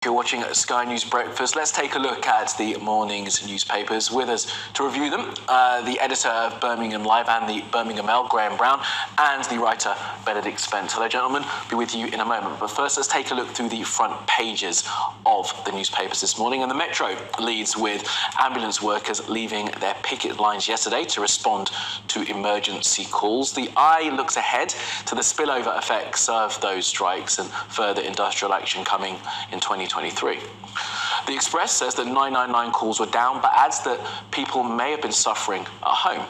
You're watching Sky News Breakfast. Let's take a look at the morning's newspapers. With us to review them, the editor of Birmingham Live and the Birmingham Mail, Graham Brown, and the writer, Benedict Spence. Hello, gentlemen. I'll be with you in a moment. But first, let's take a look through the front pages of the newspapers this morning. And the Metro leads with ambulance workers leaving their picket lines yesterday to respond to emergency calls. The Eye looks ahead to the spillover effects of those strikes and further industrial action coming in 2023. The Express says that 999 calls were down, but adds that people may have been suffering at home.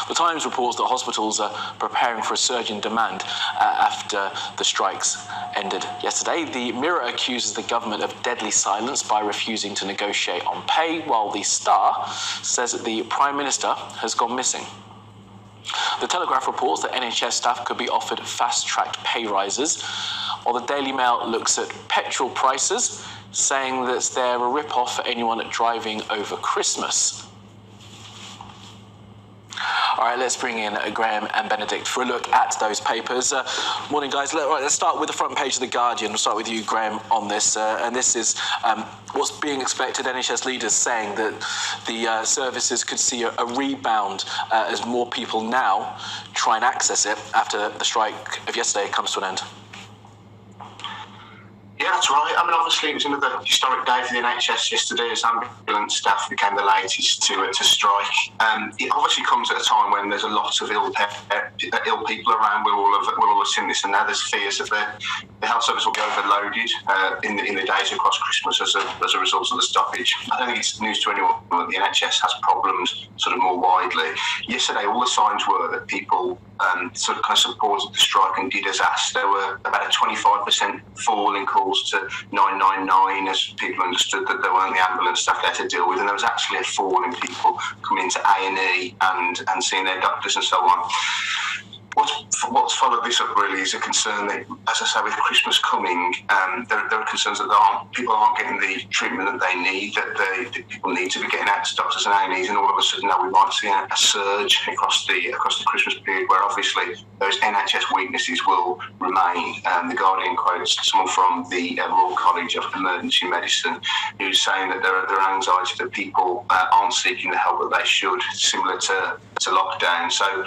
The Times reports that hospitals are preparing for a surge in demand after the strikes ended yesterday. The Mirror accuses the government of deadly silence by refusing to negotiate on pay, while the Star says that the Prime Minister has gone missing. The Telegraph reports that NHS staff could be offered fast-tracked pay rises, while the Daily Mail looks at petrol prices, saying that they're a rip-off for anyone driving over Christmas. All right, let's bring in Graham and Benedict for a look at those papers. Morning, guys. Let's start with the front page of The Guardian. We'll start with you, Graham, on this. And this is what's being expected. NHS leaders saying that the services could see a rebound as more people now try and access it after the strike of yesterday comes to an end. Yeah, that's right. I mean, obviously, it was another historic day for the NHS yesterday as ambulance staff became the latest to strike. It obviously comes at a time when there's a lot of ill people around. We're all seeing this, and now there's fears that the health service will be overloaded in the days across Christmas as a result of the stoppage. I don't think it's news to anyone that the NHS has problems sort of more widely. Yesterday, all the signs were that people sort of kind of supported the strike and did as asked. There were about a 25% fall in calls to 999 as people understood that there weren't the ambulance staff there to deal with, and there was actually a fall in people coming into A&E and seeing their doctors and so on. What's followed this up really is a concern that, as I say, with Christmas coming, there are concerns that people aren't getting the treatment that they need, that people need to be getting out to doctors and A&Es, and all of a sudden now we might see a surge across the Christmas period where obviously those NHS weaknesses will remain. The Guardian quotes someone from the Royal College of Emergency Medicine who's saying that there are anxiety that people aren't seeking the help that they should, similar to lockdown. So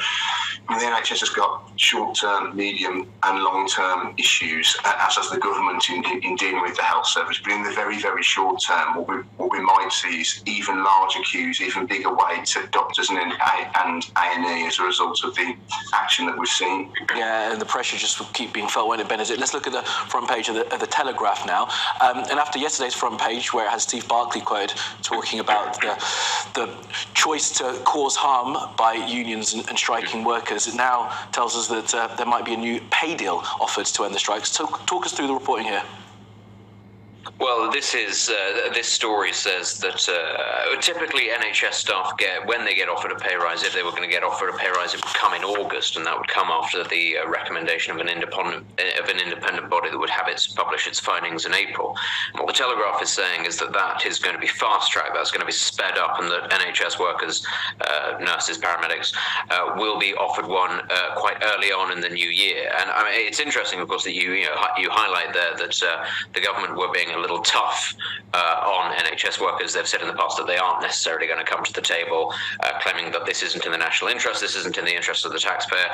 I mean, the NHS has got short-term, medium and long-term issues, as has the government in dealing with the health service. But in the very, very short term, what we might see is even larger queues, even bigger waits at doctors and A&E as a result of the action that we've seen. Yeah, and the pressure just will keep being felt, won't it, Benedict? Let's look at the front page of the Telegraph now. And after yesterday's front page, where it has Steve Barclay quoted talking about the choice to cause harm by unions and striking workers, it now tells us that there might be a new pay deal offered to end the strikes. So talk us through the reporting here. Well, this story says that typically NHS staff when they get offered a pay rise, if they were going to get offered a pay rise, it would come in August, and that would come after the recommendation of an independent body that would have publish its findings in April. And what the Telegraph is saying is that is going to be fast-tracked, that's going to be sped up, and that NHS workers, nurses, paramedics, will be offered one quite early on in the new year. And I mean, it's interesting, of course, that you highlight there that the government were being a little tough on NHS workers. They've said in the past that they aren't necessarily going to come to the table, claiming that this isn't in the national interest, this isn't in the interest of the taxpayer.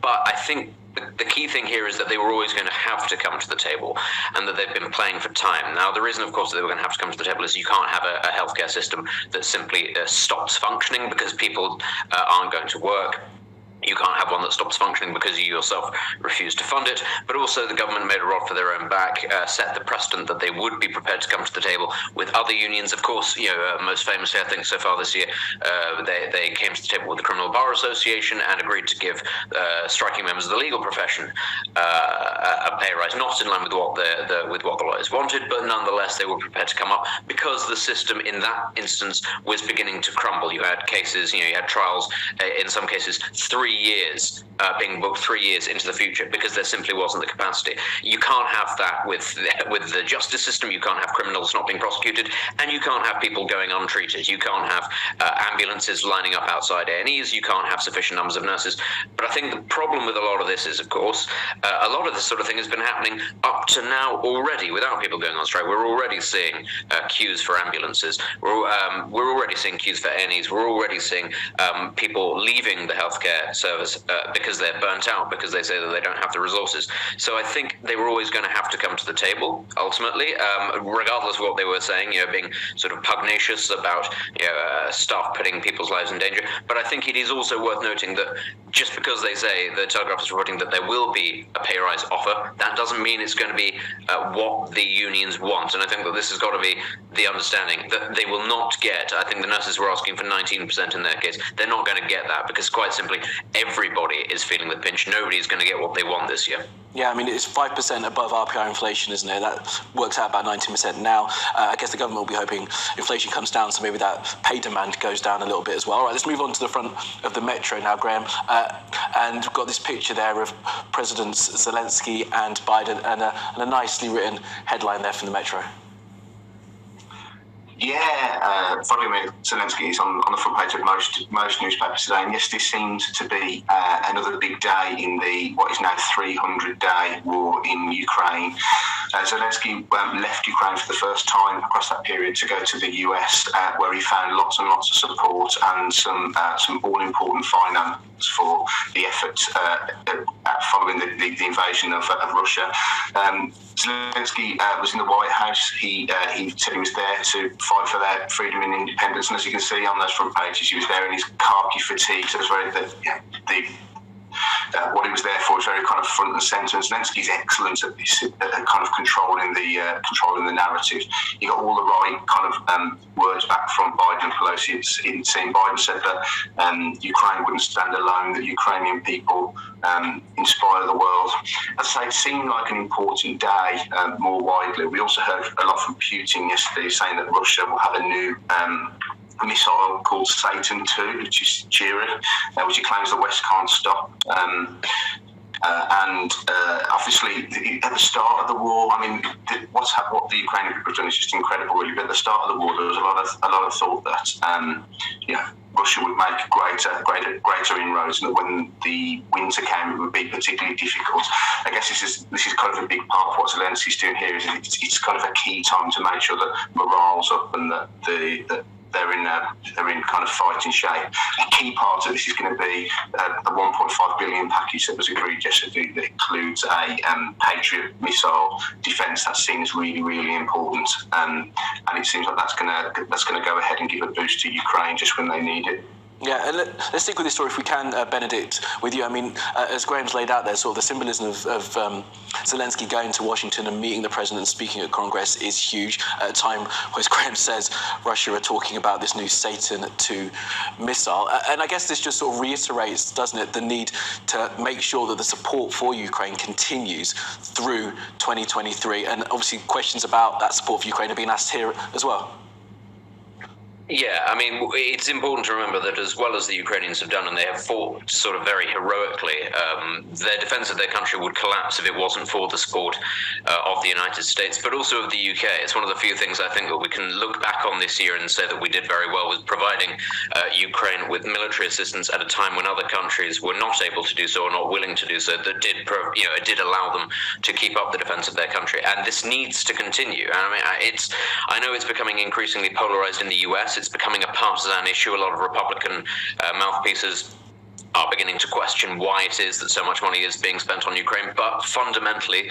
But I think the key thing here is that they were always going to have to come to the table, and that they've been playing for time. Now, the reason, of course, that they were going to have to come to the table is you can't have a healthcare system that simply stops functioning because people aren't going to work. You can't have one that stops functioning because you yourself refuse to fund it. But also the government made a rod for their own back, set the precedent that they would be prepared to come to the table with other unions. Of course, most famously, I think so far this year, they came to the table with the Criminal Bar Association and agreed to give striking members of the legal profession a pay rise, not in line with what the lawyers wanted, but nonetheless they were prepared to come up because the system in that instance was beginning to crumble. You had cases, you had trials, in some cases 3 3 years being booked 3 years into the future because there simply wasn't the capacity. You can't have that with the justice system. You can't have criminals not being prosecuted, and you can't have people going untreated. You can't have ambulances lining up outside A&Es. You can't have sufficient numbers of nurses. But I think the problem with a lot of this is, of course, a lot of this sort of thing has been happening up to now already without people going on strike. We're already seeing queues for ambulances. We're already seeing queues for A&Es. We're already seeing people leaving the healthcare service because they're burnt out, because they say that they don't have the resources. So I think they were always going to have to come to the table, ultimately, regardless of what they were saying, being sort of pugnacious about staff putting people's lives in danger. But I think it is also worth noting that just because they say, the Telegraph is reporting that there will be a pay rise offer, that doesn't mean it's going to be what the unions want. And I think that this has got to be the understanding that they will not get, I think the nurses were asking for 19% in their case, they're not going to get that because quite simply everybody is feeling the pinch. Nobody's going to get what they want this year. Yeah, I mean, it's 5% above RPI inflation, isn't it? That works out about 19% now. I guess the government will be hoping inflation comes down, so maybe that pay demand goes down a little bit as well. All right, let's move on to the front of the Metro now, Graham. And we've got this picture there of Presidents Zelensky and Biden and a nicely written headline there from the Metro. Yeah, Volodymyr Zelensky is on the front page of most newspapers today, and yes, this seems to be another big day in the what is now 300-day war in Ukraine. Zelensky left Ukraine for the first time across that period to go to the US, where he found lots and lots of support and some all-important finance for the effort following the invasion of Russia. Zelensky was in the White House. He said he was there to fight for their freedom and independence, and as you can see on those front pages, he was there in his khaki fatigues. So it was very what he was there for was very kind of front and centre. And Zelensky's excellent at this, at kind of controlling the narrative. He got all the right kind of words back from Biden and Pelosi. It seemed Biden said that Ukraine wouldn't stand alone, that Ukrainian people inspire the world. As I say, it seemed like an important day more widely. We also heard a lot from Putin yesterday saying that Russia will have a new missile called Satan II, which is cheering, which he claims the West can't stop. And obviously, at the start of the war, I mean, what the Ukrainian people have done is just incredible, really. But at the start of the war, there was a lot of thought that Russia would make greater inroads, and that when the winter came, it would be particularly difficult. I guess this is kind of a big part of what Zelensky's doing here. Is it's kind of a key time to make sure that morale's up and that they're in kind of fighting shape. A key part of this is going to be a 1.5 billion package that was agreed yesterday that includes a Patriot missile defence. That's seen as really, really important, and it seems like that's going to go ahead and give a boost to Ukraine just when they need it. Yeah, and let's stick with this story if we can, Benedict, with you. I mean, as Graham's laid out there, sort of the symbolism of Zelensky going to Washington and meeting the president and speaking at Congress is huge at a time where, as Graham says, Russia are talking about this new Satan II missile. And I guess this just sort of reiterates, doesn't it, the need to make sure that the support for Ukraine continues through 2023. And obviously questions about that support for Ukraine are being asked here as well. Yeah, I mean, it's important to remember that as well as the Ukrainians have done, and they have fought sort of very heroically, their defence of their country would collapse if it wasn't for the support of the United States, but also of the UK. It's one of the few things I think that we can look back on this year and say that we did very well with providing Ukraine with military assistance at a time when other countries were not able to do so or not willing to do so. That it did allow them to keep up the defence of their country, and this needs to continue. I mean, I know it's becoming increasingly polarised in the US. It's becoming a partisan issue. A lot of Republican mouthpieces are beginning to question why it is that so much money is being spent on Ukraine. But fundamentally,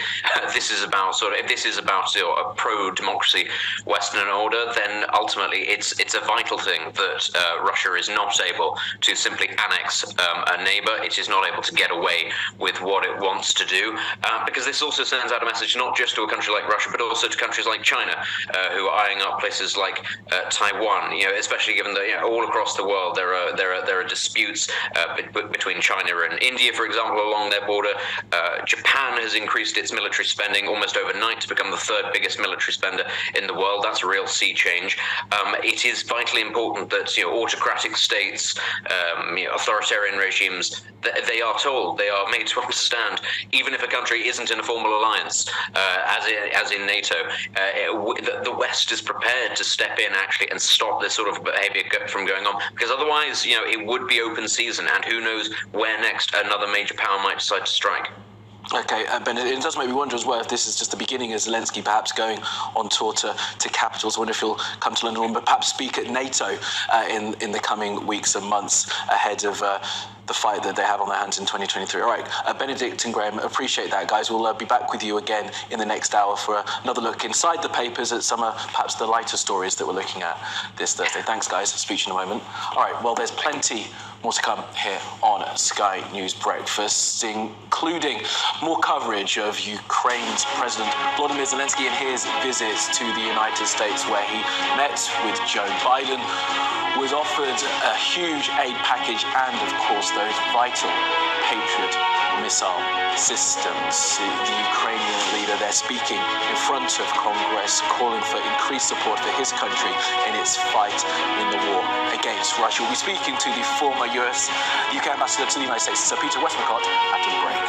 this is about a pro-democracy Western order. Then ultimately, it's a vital thing that Russia is not able to simply annex a neighbor. It is not able to get away with what it wants to do, because this also sends out a message not just to a country like Russia, but also to countries like China, who are eyeing up places like Taiwan. Especially given that all across the world there are disputes between China and India, for example, along their border. Japan has increased its military spending almost overnight to become the third biggest military spender in the world. That's a real sea change. It is vitally important that autocratic states, authoritarian regimes, they are told, they are made to understand, even if a country isn't in a formal alliance, as in NATO, the West is prepared to step in actually and stop this sort of behavior from going on, because otherwise, it would be open season, and who knows where next another major power might decide to strike. Okay, Ben, it does make me wonder as well if this is just the beginning of Zelensky perhaps going on tour to capitals. I wonder if he'll come to London, but perhaps speak at NATO in the coming weeks and months ahead of the fight that they have on their hands in 2023. All right, Benedict and Graham, appreciate that, guys. We'll be back with you again in the next hour for another look inside the papers at some perhaps the lighter stories that we're looking at this Thursday. Thanks, guys. I'll speak to you in a moment. All right, well, there's plenty more to come here on Sky News Breakfast, including more coverage of Ukraine's President Volodymyr Zelensky and his visits to the United States, where he met with Joe Biden, was offered a huge aid package, and, of course, those vital Patriot missile systems. The Ukrainian leader there speaking in front of Congress, calling for increased support for his country in its fight in the war against Russia. We'll be speaking to the former UK ambassador to the United States, Sir Peter Westmacott, after the break.